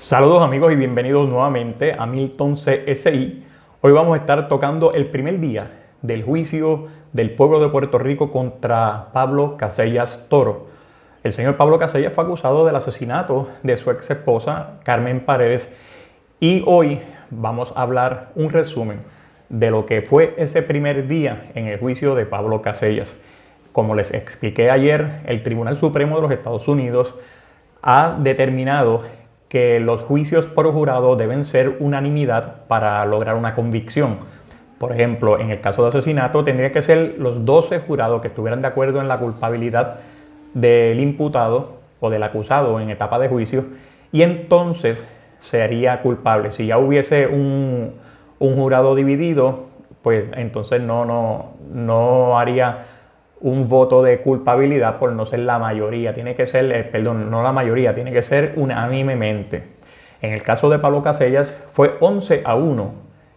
Saludos amigos y bienvenidos nuevamente a Milton CSI. Hoy vamos a estar tocando el primer día del juicio del pueblo de Puerto Rico contra Pablo Casellas Toro. El señor Pablo Casellas fue acusado del asesinato de su ex esposa Carmen Paredes y hoy vamos a hablar un resumen de lo que fue ese primer día en el juicio de Pablo Casellas. Como les expliqué ayer, el Tribunal Supremo de los Estados Unidos ha determinado que los juicios por jurado deben ser unanimidad para lograr una convicción. Por ejemplo, en el caso de asesinato tendría que ser los 12 jurados que estuvieran de acuerdo en la culpabilidad del imputado o del acusado en etapa de juicio y entonces sería culpable. Si ya hubiese un jurado dividido, pues entonces no haría un voto de culpabilidad por no ser la mayoría. Tiene que ser, no la mayoría, tiene que ser unánimemente. En el caso de Pablo Casellas fue 11-1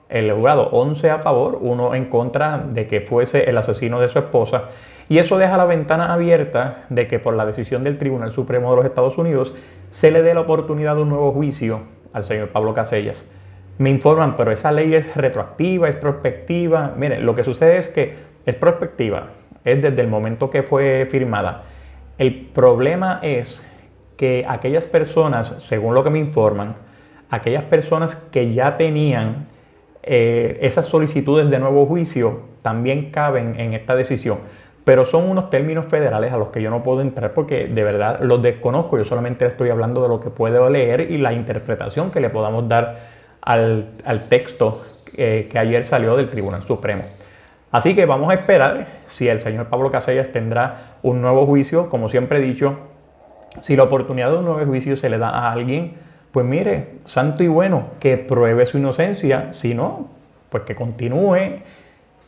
el jurado, 11 a favor, 1 en contra de que fuese el asesino de su esposa. Y eso deja la ventana abierta de que por la decisión del Tribunal Supremo de los Estados Unidos se le dé la oportunidad de un nuevo juicio al señor Pablo Casellas. Me informan, pero esa ley es retroactiva, es prospectiva. Miren, lo que sucede es que es prospectiva, es desde el momento que fue firmada. El problema es que aquellas personas, según lo que me informan, aquellas personas que ya tenían esas solicitudes de nuevo juicio también caben en esta decisión. Pero son unos términos federales a los que yo no puedo entrar porque de verdad los desconozco. Yo solamente estoy hablando de lo que puedo leer y la interpretación que le podamos dar al texto que ayer salió del Tribunal Supremo. Así que vamos a esperar si el señor Pablo Casellas tendrá un nuevo juicio. Como siempre he dicho, si la oportunidad de un nuevo juicio se le da a alguien, pues mire, santo y bueno, que pruebe su inocencia. Si no, pues que continúe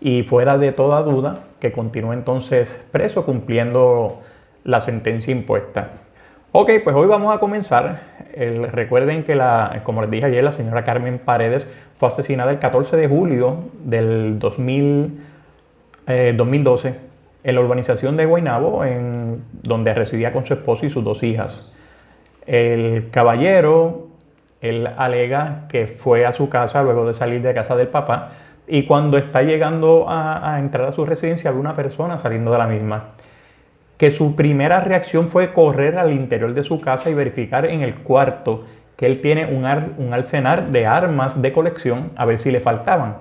y fuera de toda duda, que continúe entonces preso cumpliendo la sentencia impuesta. Ok, pues hoy vamos a comenzar. Recuerden que, como les dije ayer, la señora Carmen Paredes fue asesinada el 14 de julio del 2012 en la urbanización de Guaynabo, donde residía con su esposo y sus 2 hijas. El caballero, él alega que fue a su casa luego de salir de casa del papá y cuando está llegando a entrar a su residencia ve una persona saliendo de la misma. Que su primera reacción fue correr al interior de su casa y verificar en el cuarto que él tiene un arsenal de armas de colección a ver si le faltaban.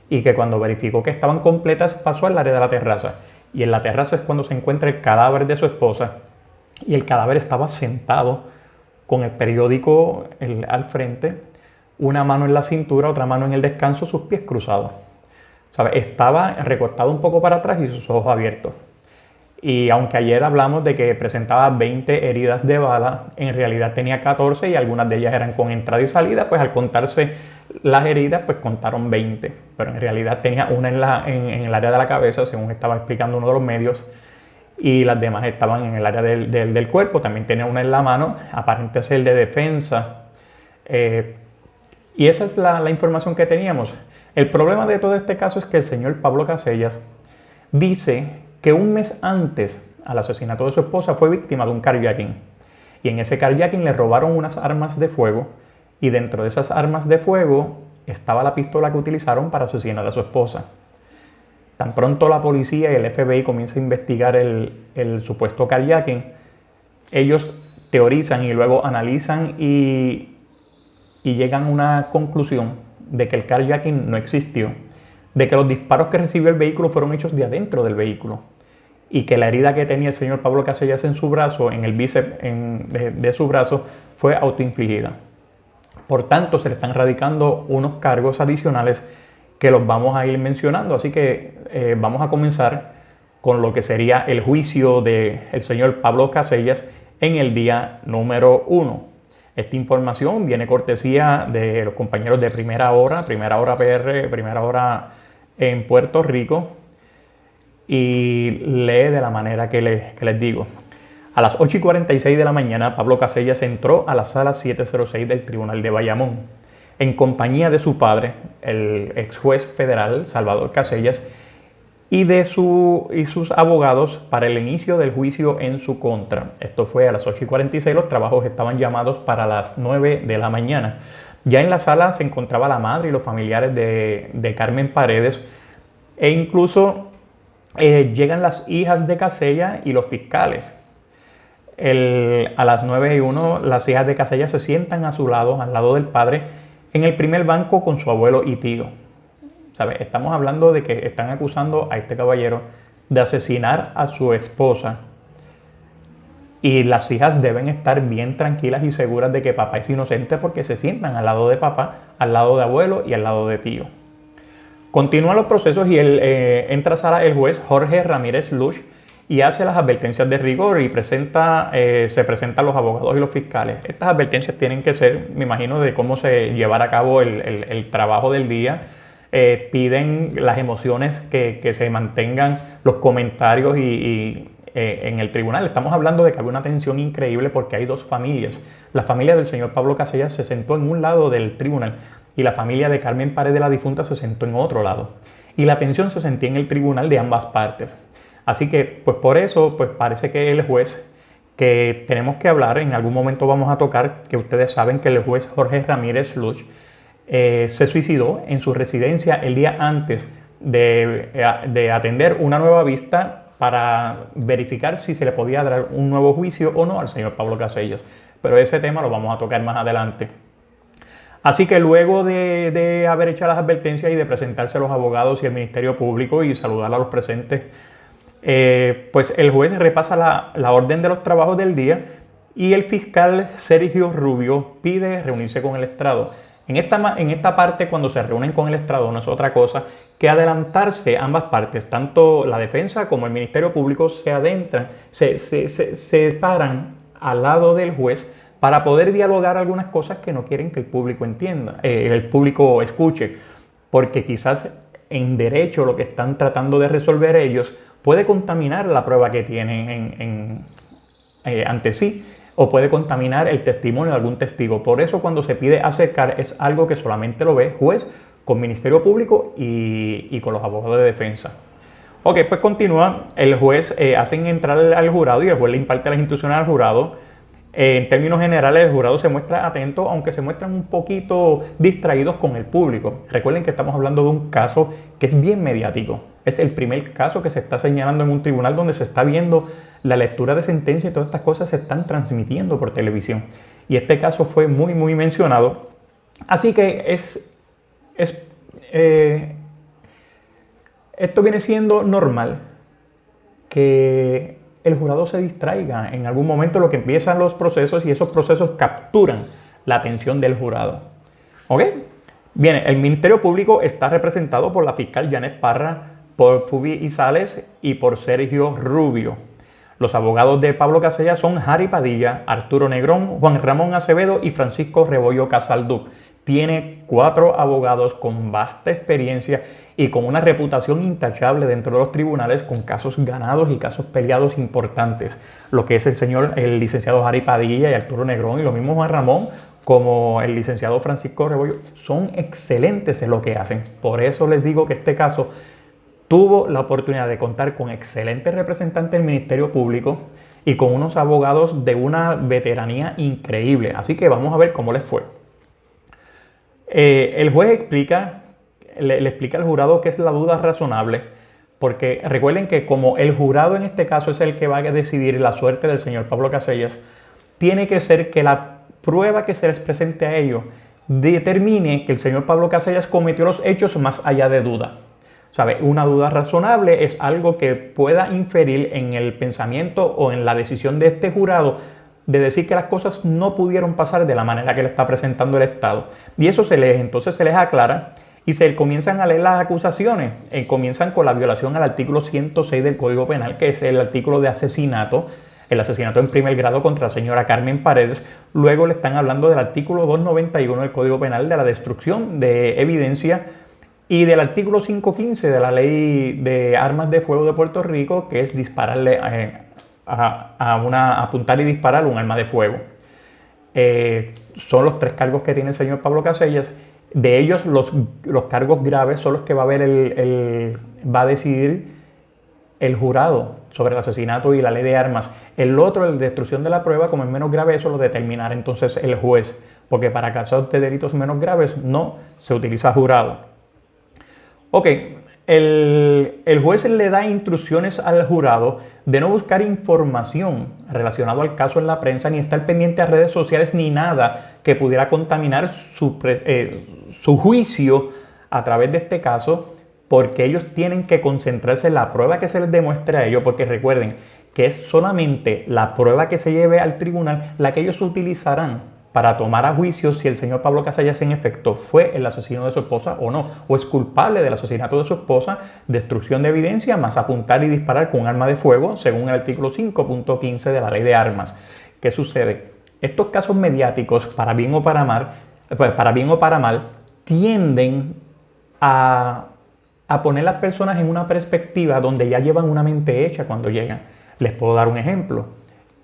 Y que cuando verificó que estaban completas pasó al área de la terraza. Y en la terraza es cuando se encuentra el cadáver de su esposa. Y el cadáver estaba sentado con el periódico al frente, una mano en la cintura, otra mano en el descanso, sus pies cruzados. ¿Sabe? Estaba recostado un poco para atrás y sus ojos abiertos. Y aunque ayer hablamos de que presentaba 20 heridas de bala, en realidad tenía 14 y algunas de ellas eran con entrada y salida, pues al contarse las heridas, pues contaron 20. Pero en realidad tenía una en el área de la cabeza, según estaba explicando uno de los medios, y las demás estaban en el área del cuerpo. También tenía una en la mano, aparente ser de defensa. Y esa es la información que teníamos. El problema de todo este caso es que el señor Pablo Casellas dice que un mes antes al asesinato de su esposa fue víctima de un carjacking. Y en ese carjacking le robaron unas armas de fuego y dentro de esas armas de fuego estaba la pistola que utilizaron para asesinar a su esposa. Tan pronto la policía y el FBI comienzan a investigar el supuesto carjacking, ellos teorizan y luego analizan y llegan a una conclusión de que el carjacking no existió, de que los disparos que recibió el vehículo fueron hechos de adentro del vehículo y que la herida que tenía el señor Pablo Casellas en su brazo, en el bíceps de su brazo, fue autoinfligida. Por tanto, se le están radicando unos cargos adicionales que los vamos a ir mencionando. Así que vamos a comenzar con lo que sería el juicio del señor Pablo Casellas en el día número 1. Esta información viene cortesía de los compañeros de Primera Hora PR, Primera Hora en Puerto Rico, y lee de la manera que les digo. A las 8:46 de la mañana, Pablo Casellas entró a la sala 706 del Tribunal de Bayamón, en compañía de su padre, el ex juez federal Salvador Casellas, y sus abogados para el inicio del juicio en su contra. Esto fue a las 8:46, los trabajos estaban llamados para las 9 de la mañana. Ya en la sala se encontraba la madre y los familiares de Carmen Paredes, e incluso llegan las hijas de Casella y los fiscales. A las 9:01 las hijas de Casella se sientan a su lado, al lado del padre, en el primer banco con su abuelo y tío. ¿Sabe? Estamos hablando de que están acusando a este caballero de asesinar a su esposa. Y las hijas deben estar bien tranquilas y seguras de que papá es inocente porque se sientan al lado de papá, al lado de abuelo y al lado de tío. Continúan los procesos y entra a sala el juez Jorge Ramírez Luch y hace las advertencias de rigor y se presentan los abogados y los fiscales. Estas advertencias tienen que ser, me imagino, de cómo se llevará a cabo el trabajo del día. Piden las emociones que se mantengan los comentarios en el tribunal. Estamos hablando de que había una tensión increíble porque hay dos familias. La familia del señor Pablo Casella se sentó en un lado del tribunal y la familia de Carmen Paredes, la difunta, se sentó en otro lado. Y la tensión se sentía en el tribunal de ambas partes. Así que, pues por eso, pues parece que el juez, que tenemos que hablar, en algún momento vamos a tocar, que ustedes saben que el juez Jorge Ramírez Luch se suicidó en su residencia el día antes de atender una nueva vista para verificar si se le podía dar un nuevo juicio o no al señor Pablo Casellas. Pero ese tema lo vamos a tocar más adelante. Así que luego de haber hecho las advertencias y de presentarse a los abogados y el Ministerio Público y saludar a los presentes, pues el juez repasa la orden de los trabajos del día y el fiscal Sergio Rubio pide reunirse con el estrado. En esta parte, cuando se reúnen con el estrado, no es otra cosa que adelantarse ambas partes, tanto la defensa como el Ministerio Público se adentran, se paran al lado del juez para poder dialogar algunas cosas que no quieren que el público entienda, el público escuche, porque quizás en derecho lo que están tratando de resolver ellos puede contaminar la prueba que tienen ante sí, o puede contaminar el testimonio de algún testigo. Por eso cuando se pide acercar es algo que solamente lo ve juez con Ministerio Público y con los abogados de defensa. Ok, pues continúa. El juez hacen entrar al jurado y el juez le imparte las instrucciones al jurado. En términos generales, el jurado se muestra atento, aunque se muestran un poquito distraídos con el público. Recuerden que estamos hablando de un caso que es bien mediático. Es el primer caso que se está señalando en un tribunal donde se está viendo la lectura de sentencia y todas estas cosas se están transmitiendo por televisión. Y este caso fue muy, muy mencionado. Así que esto viene siendo normal que el jurado se distraiga en algún momento, lo que empiezan los procesos y esos procesos capturan la atención del jurado. ¿Ok? Bien, el Ministerio Público está representado por la fiscal Janet Parra, por Pubi Izales y por Sergio Rubio. Los abogados de Pablo Casellas son Harry Padilla, Arturo Negrón, Juan Ramón Acevedo y Francisco Rebollo Casaldú. Tiene 4 abogados con vasta experiencia y con una reputación intachable dentro de los tribunales, con casos ganados y casos peleados importantes. Lo que es el licenciado Harry Padilla y Arturo Negrón, y lo mismo Juan Ramón, como el licenciado Francisco Rebollo, son excelentes en lo que hacen. Por eso les digo que este caso tuvo la oportunidad de contar con excelentes representantes del Ministerio Público y con unos abogados de una veteranía increíble. Así que vamos a ver cómo les fue. El juez le explica al jurado qué es la duda razonable, porque recuerden que como el jurado en este caso es el que va a decidir la suerte del señor Pablo Casellas, tiene que ser que la prueba que se les presente a ellos determine que el señor Pablo Casellas cometió los hechos más allá de duda. ¿Sabe? Una duda razonable es algo que pueda inferir en el pensamiento o en la decisión de este jurado de decir que las cosas no pudieron pasar de la manera que le está presentando el Estado. Y eso entonces se les aclara y se comienzan a leer las acusaciones. Comienzan con la violación al artículo 106 del Código Penal, que es el artículo de asesinato, el asesinato en primer grado contra la señora Carmen Paredes. Luego le están hablando del artículo 291 del Código Penal, de la destrucción de evidencia, y del artículo 515 de la Ley de Armas de Fuego de Puerto Rico, que es dispararle apuntar y disparar un arma de fuego. Son los 3 cargos que tiene el señor Pablo Casellas. De ellos, los cargos graves son los que va a decidir el jurado sobre el asesinato y la ley de armas. El otro, el de destrucción de la prueba, como es menos grave, eso lo determinará entonces el juez, porque para casos de delitos menos graves no se utiliza jurado. Ok, el juez le da instrucciones al jurado de no buscar información relacionada al caso en la prensa, ni estar pendiente a redes sociales, ni nada que pudiera contaminar su juicio a través de este caso, porque ellos tienen que concentrarse en la prueba que se les demuestre a ellos, porque recuerden que es solamente la prueba que se lleve al tribunal la que ellos utilizarán para tomar a juicio si el señor Pablo Casellas en efecto fue el asesino de su esposa o no, o es culpable del asesinato de su esposa, destrucción de evidencia, más apuntar y disparar con un arma de fuego, según el artículo 5.15 de la ley de armas. ¿Qué sucede? Estos casos mediáticos, para bien o para mal, tienden a poner a las personas en una perspectiva donde ya llevan una mente hecha cuando llegan. Les puedo dar un ejemplo.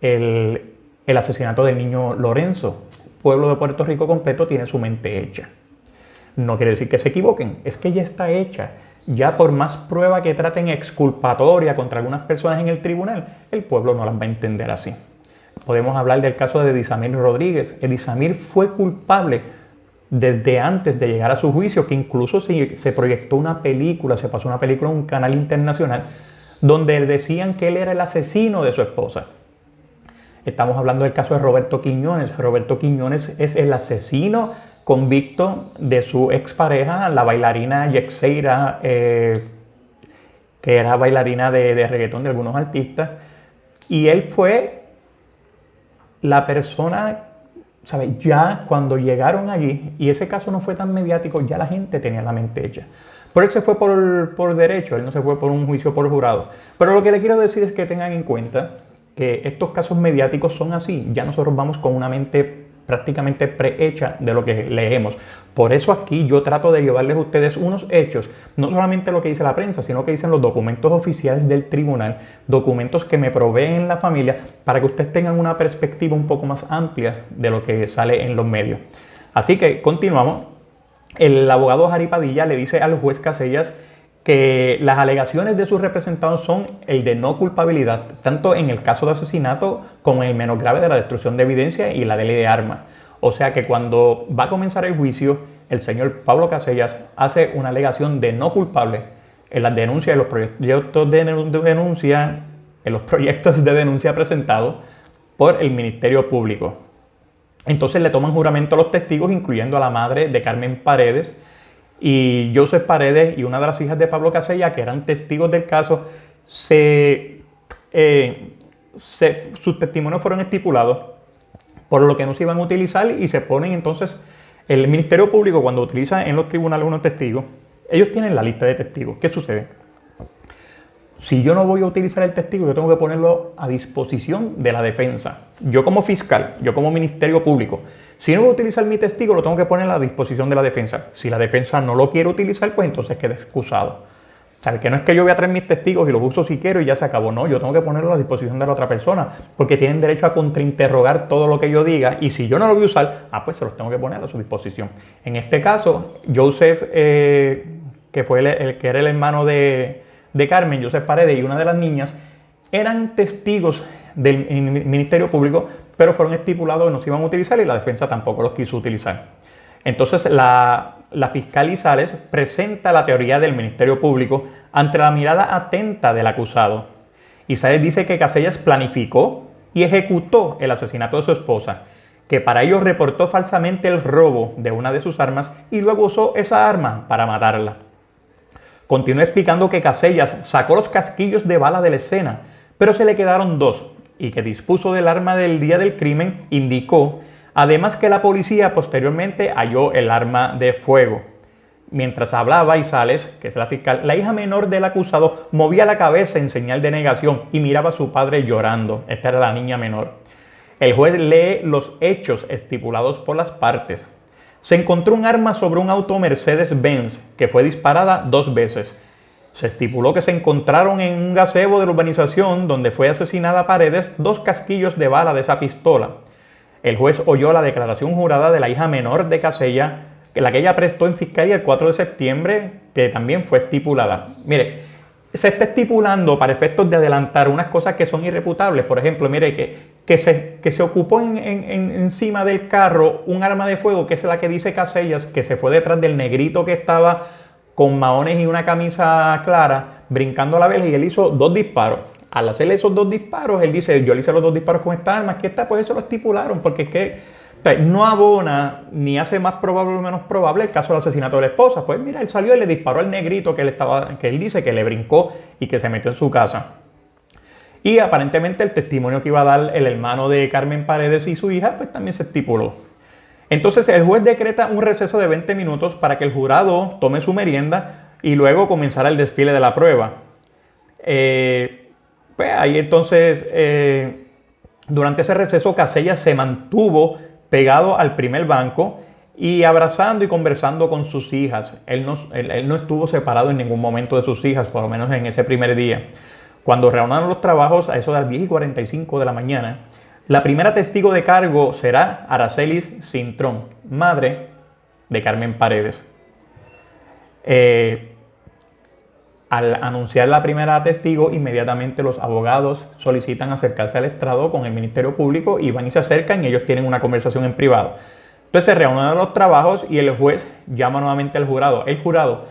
El asesinato del niño Lorenzo. Pueblo de Puerto Rico completo tiene su mente hecha. No quiere decir que se equivoquen, es que ya está hecha. Ya por más prueba que traten exculpatoria contra algunas personas en el tribunal, el pueblo no las va a entender así. Podemos hablar del caso de Edisamir Rodríguez. Edisamir fue culpable desde antes de llegar a su juicio, que incluso se proyectó una película, se pasó una película en un canal internacional, donde decían que él era el asesino de su esposa. Estamos hablando del caso de Roberto Quiñones. Roberto Quiñones es el asesino convicto de su expareja, la bailarina Yexeira, que era bailarina de reggaetón de algunos artistas. Y él fue la persona, ¿sabes? Ya cuando llegaron allí, y ese caso no fue tan mediático, ya la gente tenía la mente hecha. Pero él se fue por derecho, él no se fue por un juicio por jurado. Pero lo que le quiero decir es que tengan en cuenta que estos casos mediáticos son así. Ya nosotros vamos con una mente prácticamente prehecha de lo que leemos. Por eso aquí yo trato de llevarles a ustedes unos hechos, no solamente lo que dice la prensa, sino que dicen los documentos oficiales del tribunal, documentos que me proveen la familia, para que ustedes tengan una perspectiva un poco más amplia de lo que sale en los medios. Así que continuamos. El abogado Jari Padilla le dice al juez Casellas que las alegaciones de sus representados son el de no culpabilidad, tanto en el caso de asesinato como en el menos grave de la destrucción de evidencia y la de ley de armas. O sea que cuando va a comenzar el juicio, el señor Pablo Casellas hace una alegación de no culpable en las denuncias de los proyectos de denuncia presentados por el Ministerio Público. Entonces le toman juramento a los testigos, incluyendo a la madre de Carmen Paredes y Joseph Paredes, y una de las hijas de Pablo Casellas, que eran testigos del caso. Sus testimonios fueron estipulados, por lo que no se iban a utilizar, y se ponen entonces, el Ministerio Público, cuando utiliza en los tribunales unos testigos, ellos tienen la lista de testigos. ¿Qué sucede? Si yo no voy a utilizar el testigo, yo tengo que ponerlo a disposición de la defensa. Yo como fiscal, yo como Ministerio Público, si no voy a utilizar mi testigo, lo tengo que poner a disposición de la defensa. Si la defensa no lo quiere utilizar, pues entonces queda excusado. O sea, que no es que yo voy a traer mis testigos y los uso si quiero y ya se acabó. No, yo tengo que ponerlo a disposición de la otra persona, porque tienen derecho a contrainterrogar todo lo que yo diga, y si yo no lo voy a usar, pues se los tengo que poner a su disposición. En este caso, Joseph, que fue el que era el hermano de Carmen, Joseph Paredes, y una de las niñas, eran testigos del Ministerio Público, pero fueron estipulados que no se iban a utilizar, y la defensa tampoco los quiso utilizar. Entonces la fiscal Isales presenta la teoría del Ministerio Público ante la mirada atenta del acusado. Isales dice que Casellas planificó y ejecutó el asesinato de su esposa, que para ello reportó falsamente el robo de una de sus armas y luego usó esa arma para matarla. Continúa explicando que Casellas sacó los casquillos de bala de la escena, pero se le quedaron dos, y que dispuso del arma del día del crimen. Indicó además que la policía posteriormente halló el arma de fuego. Mientras hablaba Isales, que es la fiscal, la hija menor del acusado movía la cabeza en señal de negación y miraba a su padre llorando. Esta era la niña menor. El juez lee los hechos estipulados por las partes. Se encontró un arma sobre un auto Mercedes-Benz que fue disparada 2 veces. Se estipuló que se encontraron en un gazebo de la urbanización donde fue asesinada Paredes 2 casquillos de bala de esa pistola. El juez oyó la declaración jurada de la hija menor de Casellas, la que ella prestó en fiscalía el 4 de septiembre, que también fue estipulada. Mire, se está estipulando para efectos de adelantar unas cosas que son irrefutables. Por ejemplo, mire que se ocupó encima del carro un arma de fuego, que es la que dice Casellas, que se fue detrás del negrito que estaba con maones y una camisa clara, brincando la verja, y él hizo 2 disparos. Al hacerle esos 2 disparos, él dice, yo le hice los 2 disparos con esta arma, que esta, pues eso lo estipularon, porque es que no abona ni hace más probable o menos probable el caso del asesinato de la esposa. Pues mira, él salió y le disparó al negrito que él dice que le brincó y que se metió en su casa. Y aparentemente el testimonio que iba a dar el hermano de Carmen Paredes y su hija, pues también se estipuló. Entonces el juez decreta un receso de 20 minutos para que el jurado tome su merienda y luego comenzara el desfile de la prueba. Pues ahí entonces, durante ese receso, Casellas se mantuvo pegado al primer banco y abrazando y conversando con sus hijas. Él no estuvo separado en ningún momento de sus hijas, por lo menos en ese primer día. Cuando reanudaron los trabajos, a eso de las 10:45 de la mañana, la primera testigo de cargo será Aracelis Cintrón, madre de Carmen Paredes. Al anunciar la primera testigo, inmediatamente los abogados solicitan acercarse al estrado con el Ministerio Público y van y se acercan y ellos tienen una conversación en privado. Entonces se reúnen los trabajos y el juez llama nuevamente al jurado. El jurado,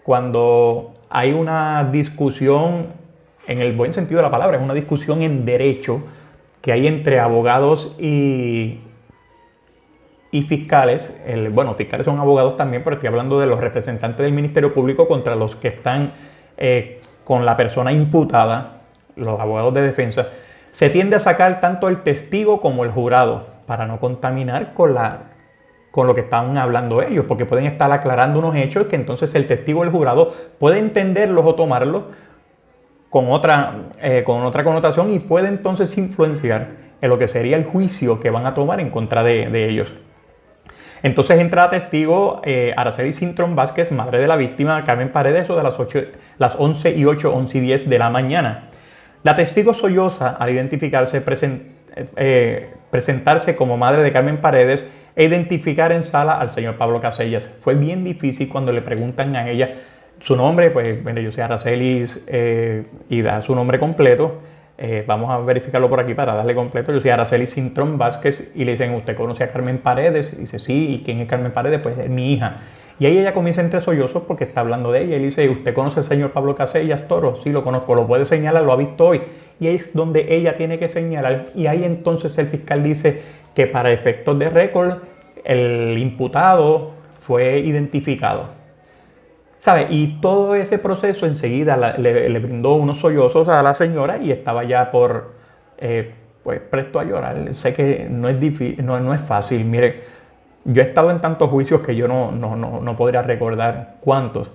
cuando hay una discusión, en el buen sentido de la palabra, es una discusión en derecho que hay entre abogados y fiscales. Bueno, fiscales son abogados también, pero estoy hablando de los representantes del Ministerio Público contra los que están con la persona imputada, los abogados de defensa. Se tiende a sacar tanto el testigo como el jurado para no contaminar con lo que están hablando ellos, porque pueden estar aclarando unos hechos que entonces el testigo o el jurado puede entenderlos o tomarlos con otra connotación y puede entonces influenciar en lo que sería el juicio que van a tomar en contra de ellos. Entonces entra a testigo Aracelis Cintrón Vázquez, madre de la víctima, Carmen Paredes, de las 11:08, 11:10 de la mañana. La testigo solloza al identificarse, presentarse como madre de Carmen Paredes e identificar en sala al señor Pablo Casellas. Fue bien difícil cuando le preguntan a ella su nombre, pues bueno, yo soy Aracelis y da su nombre completo. Vamos a verificarlo por aquí para darle completo. Yo soy Aracelis Cintrón Vázquez y le dicen, ¿usted conoce a Carmen Paredes? Y dice, sí. ¿Y quién es Carmen Paredes? Pues es mi hija. Y ahí ella comienza entre sollozos porque está hablando de ella. Y le dice, ¿usted conoce al señor Pablo Casellas Toro? Sí, lo conozco, lo puede señalar, lo ha visto hoy. Y ahí es donde ella tiene que señalar. Y ahí entonces el fiscal dice que para efectos de récord el imputado fue identificado. ¿Sabe? Y todo ese proceso enseguida le brindó unos sollozos a la señora y estaba ya pues presto a llorar. Sé que no es difícil, no es fácil. Mire, yo he estado en tantos juicios que yo no podría recordar cuántos.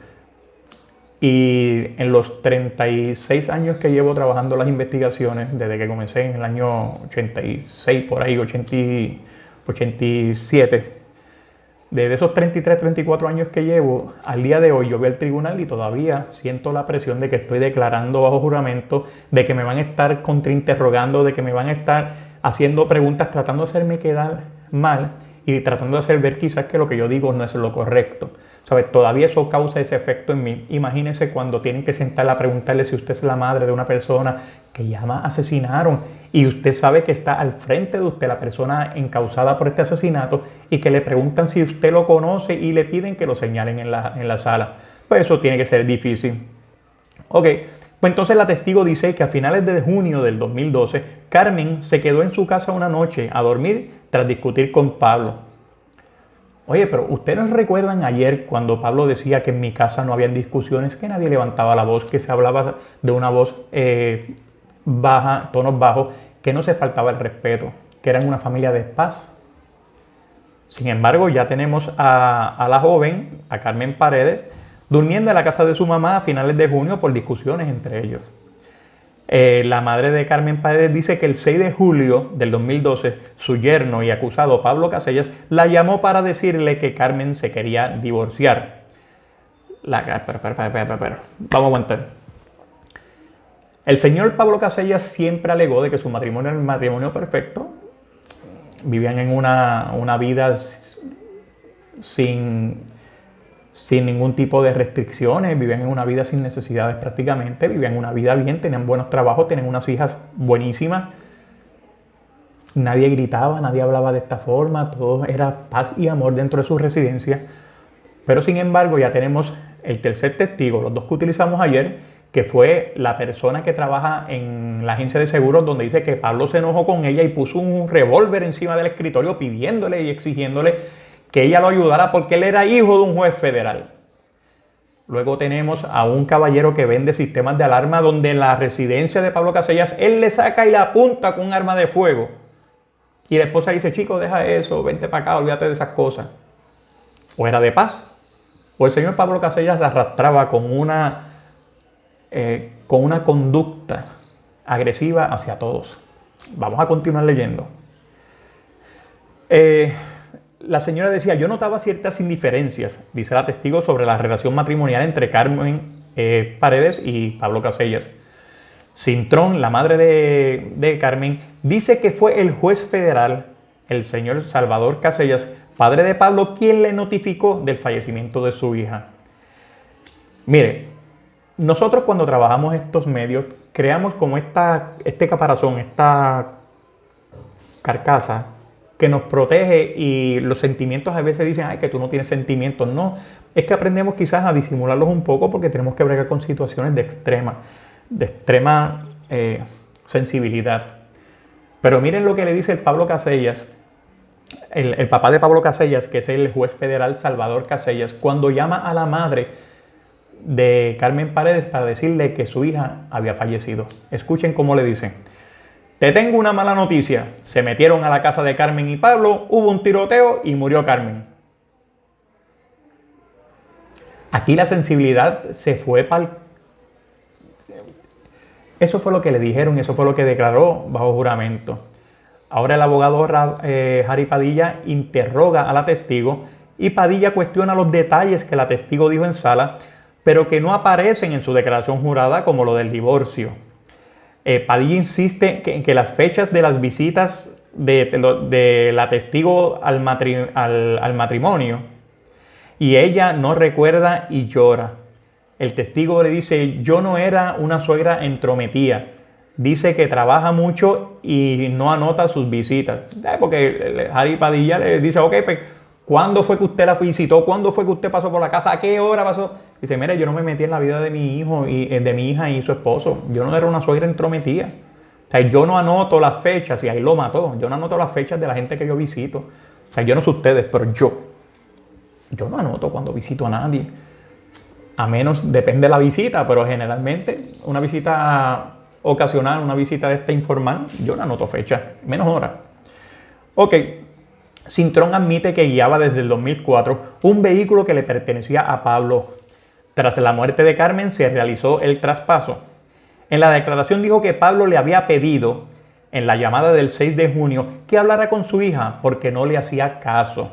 Y en los 36 años que llevo trabajando las investigaciones, desde que comencé en el año 86, por ahí, 87, desde esos 33, 34 años que llevo, al día de hoy yo voy al tribunal y todavía siento la presión de que estoy declarando bajo juramento, de que me van a estar contrainterrogando, de que me van a estar haciendo preguntas tratando de hacerme quedar mal y tratando de hacer ver quizás que lo que yo digo no es lo correcto. ¿Sabes? Todavía eso causa ese efecto en mí. Imagínense cuando tienen que sentarla a preguntarle si usted es la madre de una persona que ya asesinaron y usted sabe que está al frente de usted la persona encausada por este asesinato y que le preguntan si usted lo conoce y le piden que lo señalen en la sala. Pues eso tiene que ser difícil. Ok, pues entonces la testigo dice que a finales de junio del 2012, Carmen se quedó en su casa una noche a dormir tras discutir con Pablo. Oye, pero ¿ustedes no recuerdan ayer cuando Pablo decía que en mi casa no habían discusiones, que nadie levantaba la voz, que se hablaba de una voz baja, tonos bajos, que no se faltaba el respeto, que eran una familia de paz? Sin embargo, ya tenemos a la joven, a Carmen Paredes, durmiendo en la casa de su mamá a finales de junio por discusiones entre ellos. La madre de Carmen Paredes dice que el 6 de julio del 2012, su yerno y acusado Pablo Casellas la llamó para decirle que Carmen se quería divorciar. Vamos a aguantar. El señor Pablo Casellas siempre alegó de que su matrimonio era el matrimonio perfecto. Vivían en una vida sin sin ningún tipo de restricciones, vivían en una vida sin necesidades prácticamente, vivían una vida bien, tenían buenos trabajos, tenían unas hijas buenísimas. Nadie gritaba, nadie hablaba de esta forma, todo era paz y amor dentro de su residencia. Pero sin embargo ya tenemos el tercer testigo, los dos que utilizamos ayer, que fue la persona que trabaja en la agencia de seguros, donde dice que Pablo se enojó con ella y puso un revólver encima del escritorio pidiéndole y exigiéndole que ella lo ayudara porque él era hijo de un juez federal. Luego tenemos a un caballero que vende sistemas de alarma, donde en la residencia de Pablo Casellas él le saca y le apunta con un arma de fuego. Y la esposa dice, chico, deja eso, vente para acá, olvídate de esas cosas. O era de paz. O el señor Pablo Casellas se arrastraba con una conducta agresiva hacia todos. Vamos a continuar leyendo. La señora decía, yo notaba ciertas indiferencias, dice la testigo, sobre la relación matrimonial entre Carmen Paredes y Pablo Casellas. Cintrón, la madre de Carmen, dice que fue el juez federal, el señor Salvador Casellas, padre de Pablo, quien le notificó del fallecimiento de su hija. Mire, nosotros cuando trabajamos estos medios, creamos como este caparazón, esta carcasa que nos protege, y los sentimientos a veces dicen, ay, que tú no tienes sentimientos. No, es que aprendemos quizás a disimularlos un poco porque tenemos que bregar con situaciones de extrema sensibilidad. Pero miren lo que le dice el Pablo Casellas, el papá de Pablo Casellas, que es el juez federal Salvador Casellas, cuando llama a la madre de Carmen Paredes para decirle que su hija había fallecido. Escuchen cómo le dice. Te tengo una mala noticia. Se metieron a la casa de Carmen y Pablo, hubo un tiroteo y murió Carmen. Aquí la sensibilidad se fue para... Eso fue lo que le dijeron, eso fue lo que declaró bajo juramento. Ahora el abogado Harry Padilla interroga a la testigo y Padilla cuestiona los detalles que la testigo dijo en sala, pero que no aparecen en su declaración jurada, como lo del divorcio. Padilla insiste en que las fechas de las visitas de la testigo al matrimonio, y ella no recuerda y llora. El testigo le dice, yo no era una suegra entrometida. Dice que trabaja mucho y no anota sus visitas. Porque Harry Padilla le dice, ok, pues, ¿cuándo fue que usted la visitó? ¿Cuándo fue que usted pasó por la casa? ¿A qué hora pasó? Dice, mire, yo no me metí en la vida de mi hijo y de mi hija y su esposo. Yo no era una suegra entrometida. O sea, yo no anoto las fechas, y ahí lo mató. Yo no anoto las fechas de la gente que yo visito. O sea, yo no sé ustedes, pero yo no anoto cuando visito a nadie. A menos, depende de la visita, pero generalmente una visita ocasional, una visita de esta informal, yo no anoto fechas, menos horas. Ok. Cintrón admite que guiaba desde el 2004 un vehículo que le pertenecía a Pablo. Tras la muerte de Carmen se realizó el traspaso. En la declaración dijo que Pablo le había pedido, en la llamada del 6 de junio, que hablara con su hija porque no le hacía caso.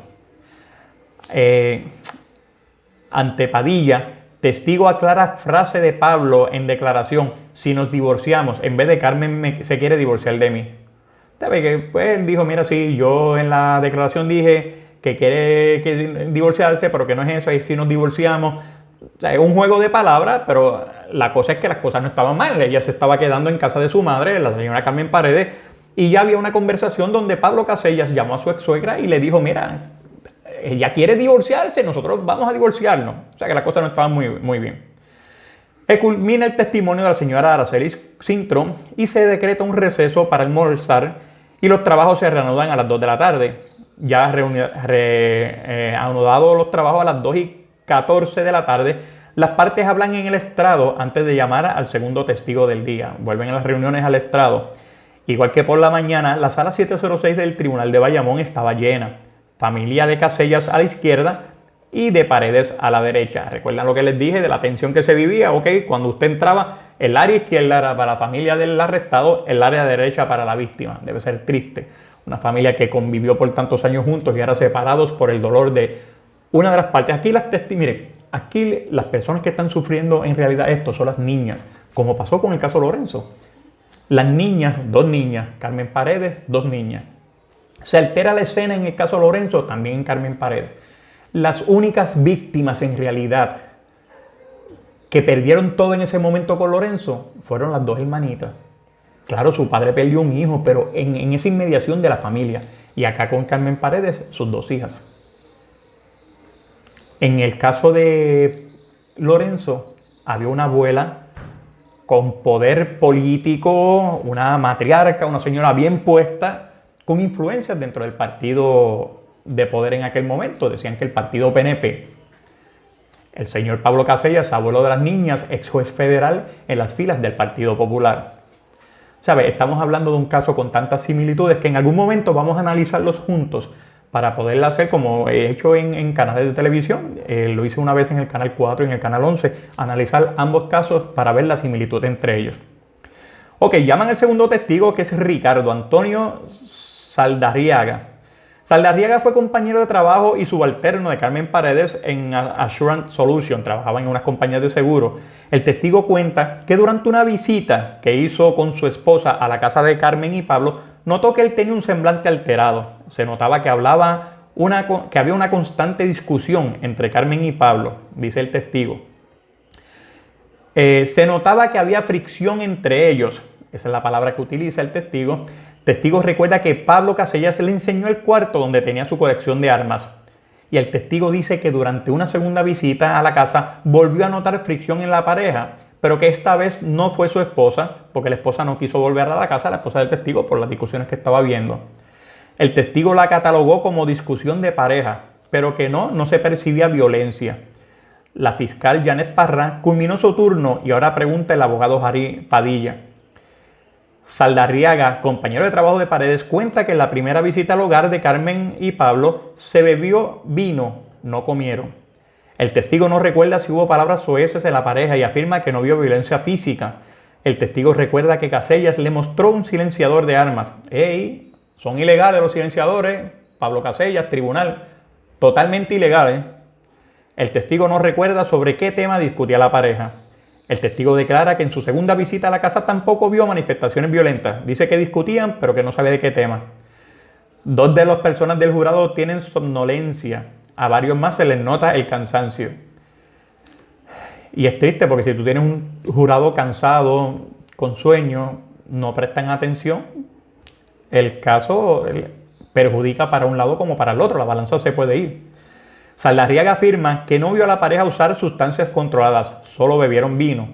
Ante Padilla, testigo aclara frase de Pablo en declaración, si nos divorciamos, en vez de Carmen se quiere divorciar de mí. ¿Sabe? Que pues él dijo, mira, sí, yo en la declaración dije que quiere divorciarse, pero que no es eso, ahí sí nos divorciamos. O sea, es un juego de palabras, pero la cosa es que las cosas no estaban mal. Ella se estaba quedando en casa de su madre, la señora Carmen Paredes, y ya había una conversación donde Pablo Casellas llamó a su ex suegra y le dijo, mira, ella quiere divorciarse, nosotros vamos a divorciarnos. O sea que las cosas no estaban muy bien. Culmina el testimonio de la señora Araceli Cintrón y se decreta un receso para almorzar y los trabajos se reanudan a las 2 de la tarde. Ya anudados los trabajos a las 2:14 de la tarde, las partes hablan en el estrado antes de llamar al segundo testigo del día. Vuelven a las reuniones al estrado. Igual que por la mañana, la sala 706 del Tribunal de Bayamón estaba llena. Familia de Casellas a la izquierda y de Paredes a la derecha. ¿Recuerdan lo que les dije de la tensión que se vivía? Ok, cuando usted entraba, el área izquierda era para la familia del arrestado, el área derecha para la víctima. Debe ser triste. Una familia que convivió por tantos años juntos y ahora separados por el dolor de una de las partes. Aquí aquí las personas que están sufriendo en realidad esto son las niñas, como pasó con el caso Lorenzo. Las niñas, 2 niñas, Carmen Paredes, 2 niñas. Se altera la escena en el caso Lorenzo, también en Carmen Paredes. Las únicas víctimas en realidad que perdieron todo en ese momento con Lorenzo fueron las dos hermanitas. Claro, su padre perdió un hijo, pero en esa inmediación de la familia. Y acá con Carmen Paredes, sus dos hijas. En el caso de Lorenzo, había una abuela con poder político, una matriarca, una señora bien puesta, con influencias dentro del partido de poder en aquel momento. Decían que el partido PNP. El señor Pablo Casellas, abuelo de las niñas, ex juez federal en las filas del Partido Popular. ¿Sabe? Estamos hablando de un caso con tantas similitudes que en algún momento vamos a analizarlos juntos para poderlo hacer como he hecho en canales de televisión. Lo hice una vez en el Canal 4 y en el Canal 11, analizar ambos casos para ver la similitud entre ellos. Ok, llaman al segundo testigo, que es Ricardo Antonio Saldarriaga. Saldarriaga fue compañero de trabajo y subalterno de Carmen Paredes en Assurance Solutions, trabajaba en unas compañías de seguro. El testigo cuenta que durante una visita que hizo con su esposa a la casa de Carmen y Pablo, notó que él tenía un semblante alterado. Se notaba que que había una constante discusión entre Carmen y Pablo, dice el testigo. Se notaba que había fricción entre ellos, esa es la palabra que utiliza el testigo. El testigo recuerda que Pablo Casellas le enseñó el cuarto donde tenía su colección de armas. Y el testigo dice que durante una segunda visita a la casa volvió a notar fricción en la pareja, pero que esta vez no fue su esposa, porque la esposa no quiso volver a la casa, la esposa del testigo, por las discusiones que estaba viendo. El testigo la catalogó como discusión de pareja, pero que no se percibía violencia. La fiscal Janet Parra culminó su turno y ahora pregunta el abogado Jari Padilla. Saldarriaga, compañero de trabajo de Paredes, cuenta que en la primera visita al hogar de Carmen y Pablo se bebió vino, no comieron. El testigo no recuerda si hubo palabras soeces en la pareja y afirma que no vio violencia física. El testigo recuerda que Casellas le mostró un silenciador de armas. ¡Ey! Son ilegales los silenciadores. Pablo Casellas, tribunal. Totalmente ilegales. El testigo no recuerda sobre qué tema discutía la pareja. El testigo declara que en su segunda visita a la casa tampoco vio manifestaciones violentas. Dice que discutían, pero que no sabe de qué tema. Dos de las personas del jurado tienen somnolencia. A varios más se les nota el cansancio. Y es triste porque si tú tienes un jurado cansado, con sueño, no prestan atención, el caso perjudica para un lado como para el otro. La balanza se puede ir. Saldarriaga afirma que no vio a la pareja usar sustancias controladas, solo bebieron vino.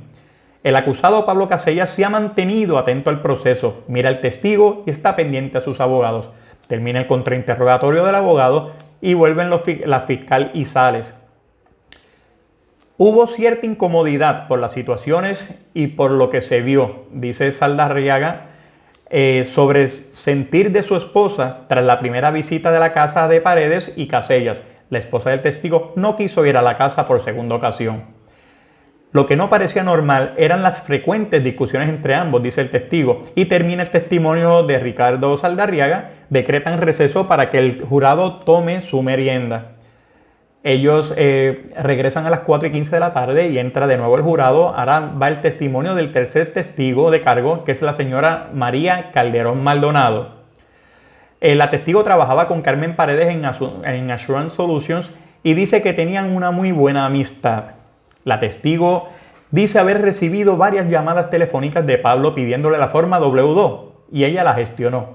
El acusado Pablo Casellas se ha mantenido atento al proceso, mira al testigo y está pendiente a sus abogados. Termina el contrainterrogatorio del abogado y vuelven la fiscal y Sales. Hubo cierta incomodidad por las situaciones y por lo que se vio, dice Saldarriaga, sobre sentir de su esposa tras la primera visita de la casa de Paredes y Casellas. La esposa del testigo no quiso ir a la casa por segunda ocasión. Lo que no parecía normal eran las frecuentes discusiones entre ambos, dice el testigo, y termina el testimonio de Ricardo Saldarriaga, decretan receso para que el jurado tome su merienda. Ellos regresan a las 4:15 de la tarde y entra de nuevo el jurado. Ahora va el testimonio del tercer testigo de cargo, que es la señora María Calderón Maldonado. La testigo trabajaba con Carmen Paredes en Assurance Solutions y dice que tenían una muy buena amistad. La testigo dice haber recibido varias llamadas telefónicas de Pablo pidiéndole la forma W2 y ella la gestionó.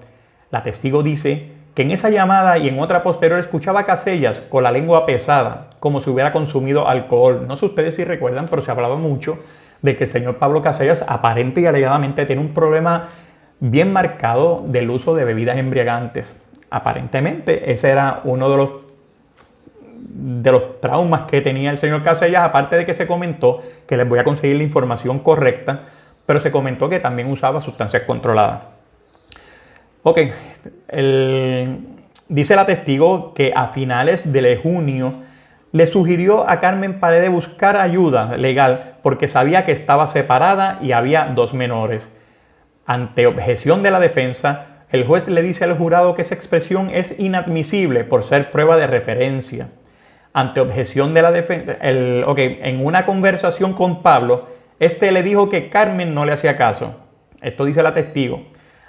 La testigo dice que en esa llamada y en otra posterior escuchaba a Casellas con la lengua pesada, como si hubiera consumido alcohol. No sé ustedes si recuerdan, pero se hablaba mucho de que el señor Pablo Casellas aparente y alegadamente tiene un problema bien marcado del uso de bebidas embriagantes. Aparentemente ese era uno de los traumas que tenía el señor Casellas, aparte de que se comentó, que les voy a conseguir la información correcta, pero se comentó que también usaba sustancias controladas. Ok, dice la testigo que a finales de junio le sugirió a Carmen Paredes buscar ayuda legal porque sabía que estaba separada y había dos menores. Ante objeción de la defensa, el juez le dice al jurado que esa expresión es inadmisible por ser prueba de referencia. Ante objeción de la defensa, en una conversación con Pablo, este le dijo que Carmen no le hacía caso. Esto dice la testigo.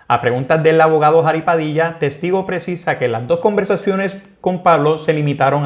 A preguntas del abogado Jari Padilla, testigo precisa que las dos conversaciones con Pablo se limitaron a